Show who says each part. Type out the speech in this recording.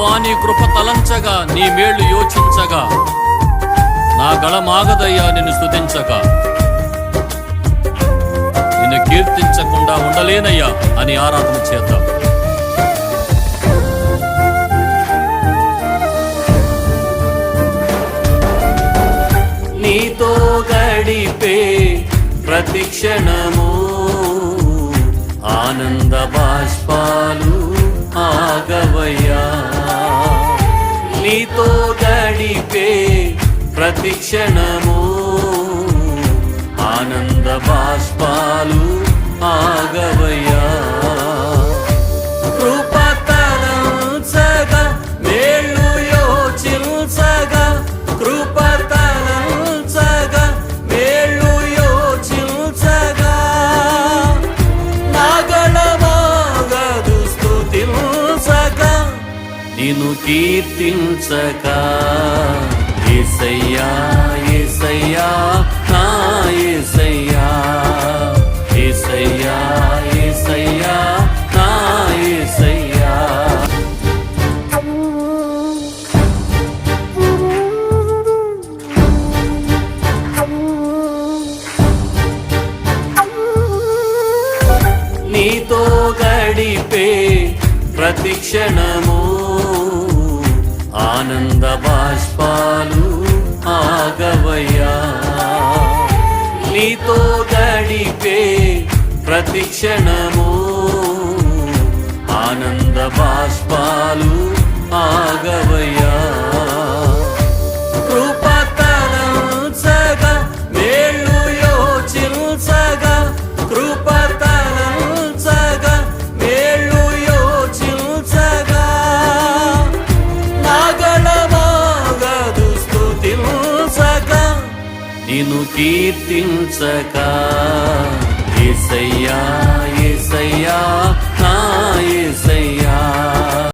Speaker 1: యెహోవా నీ కృప తలంచగా, నీ మేళ్లు యోచించగా, నా గళమాగదయ్యా నిన్ను స్తుతించగా. నిన్ను కీర్తించకుండా ఉండలేనయ్యా అని ఆరాధన చేద్దాం. నీతో గడిపే ప్రతి క్షణము ఆనంద బాష్పాలు ఆగవయ్యా. నీతో గడిపే ప్రతి క్షణము ఆనంద బాష్పాలు ఆగవయ్యా. కృపతలంచగా మేళ్ళు యోచించగా, కృపతలంచగా మేళ్ళు యోచించగా, నాగళమాగదు స్తుతించగా, నిన్ను కీర్తించగా. యేసయ్యా యేసయ్యా నా యేసయ్యా, యేసయ్యా యేసయ్యా నా యేసయ్యా. నీతో గడిపే ప్రతి క్షణము ఆనంద బాష్పాలు ఆగవయ్యా. నీతో గడిపే ప్రతి క్షణము ఆనంద బాష్పాలు ఆగవయ్యా. కృపతలంచగా మేళ్ళు యోచించగా, కృపతలంచగా మేళ్ళు యోచించగా, నాగళమాగదు స్తుతించగా, నిన్ను కీర్తించగా. యేసయ్యా యేసయ్యా నా యేసయ్యా.